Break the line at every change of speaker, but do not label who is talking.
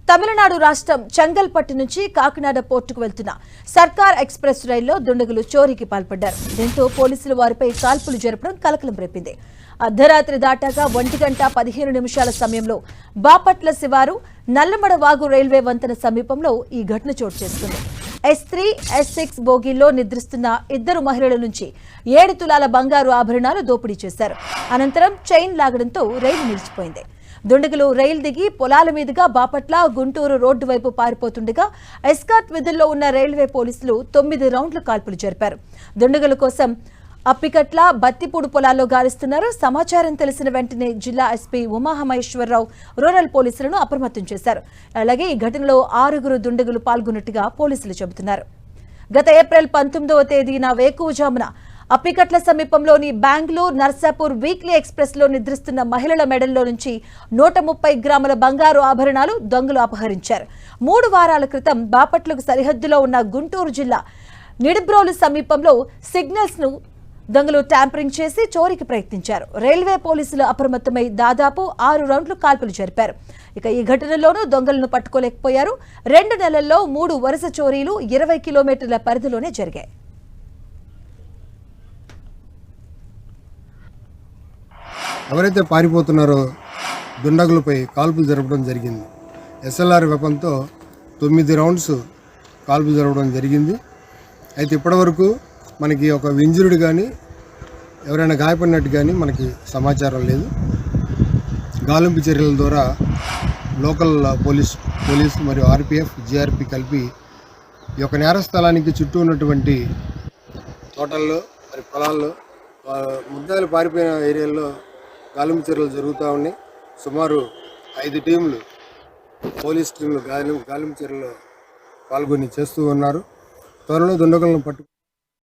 తమిళనాడు రాష్ట్రం చెంగల్పట్టు నుంచి కాకినాడ పోర్టుకు వెళ్తున్న సర్కార్ ఎక్స్ప్రెస్ రైల్లో దుండగులు చోరీకి పాల్పడ్డారు. దీంతో పోలీసులు వారిపై కాల్పులు జరపడం కలకలం రేపింది. అర్ధరాత్రి దాటాగా 1:15 సమయంలో బాపట్ల శివారు నల్లమడ వాగు రైల్వే వంతెన సమీపంలో ఈ ఘటన చోటు చేసుకుంది. S3, S6 బోగీల్లో నిద్రిస్తున్న ఇద్దరు మహిళల నుంచి 7 తులాల బంగారు ఆభరణాలు దోపిడీ చేశారు. అనంతరం చైన్ లాగడంతో రైలు నిలిచిపోయింది. దుండగులు రైలు దిగి పొలాల మీదుగా బాపట్ల గుంటూరు రోడ్డు వైపు పారిపోతుండగా ఎస్కార్ట్ విధుల్లో ఉన్న రైల్వే పోలీసులు 9 రౌండ్ల కాల్పులు జరిపారు. దుండగుల కోసం అప్పికట్ల బత్తిపూడు పొలాల్లో గాలిస్తున్నారు. సమాచారం తెలిసిన వెంటనే జిల్లా ఎస్పీ ఉమామహేశ్వరరావు రూరల్ పోలీసులను అప్రమత్తం చేశారు. అలాగే ఈ ఘటనలో 6 దుండగులు పాల్గొన్నట్టుగా పోలీసులు చెబుతున్నారు. గత ఏప్రిల్ 19వ తేదీన వేకువజామున అప్పికట్ల సమీపంలోని బెంగళూరు నర్సాపూర్ వీక్లీ ఎక్స్ప్రెస్ లో నిద్రిస్తున్న మహిళల మెడల్లో నుంచి 130 గ్రాముల బంగారు ఆభరణాలు దొంగలు అపహరించారు. 3 వారాల క్రితం బాపట్లకు సరిహద్దులో ఉన్న గుంటూరు జిల్లా నిడబ్రోలు సమీపంలో సిగ్నల్స్ ను దొంగలు ట్యాంపరింగ్ చేసి చోరీకి ప్రయత్నించారు. రైల్వే పోలీసులు అప్రమత్తమై దాదాపు 6 రౌండ్లు కాల్పులు జరిపారు. ఇక ఈ ఘటనలోనూ దొంగలను పట్టుకోలేకపోయారు. 2 నెలల్లో 3 వరుస చోరీలు 20 కిలోమీటర్ల పరిధిలోనే జరిగాయి.
ఎవరైతే పారిపోతున్నారో దుండగులపై కాల్పులు జరపడం జరిగింది. SLR వెపన్తో 9 రౌండ్స్ కాల్పులు జరపడం జరిగింది. అయితే ఇప్పటివరకు మనకి ఒక ఇంజుర్డ్ కానీ ఎవరైనా గాయపడినట్టు కానీ మనకి సమాచారం లేదు. గాలింపు చర్యల ద్వారా లోకల్ పోలీస్ మరియు RPF, GRP కలిపి ఈ యొక్క నేర స్థలానికి చుట్టూ ఉన్నటువంటి తోటల్లో మరి పొలాల్లో ముద్దాయిలు పారిపోయిన ఏరియాల్లో గాలింపు చర్యలు జరుగుతూ ఉన్నాయి. సుమారు 5 టీంలు పోలీస్ టీంలు గాలింపు చర్యల్లో పాల్గొని చేస్తూ ఉన్నారు. త్వరలో దుండగులను పట్టు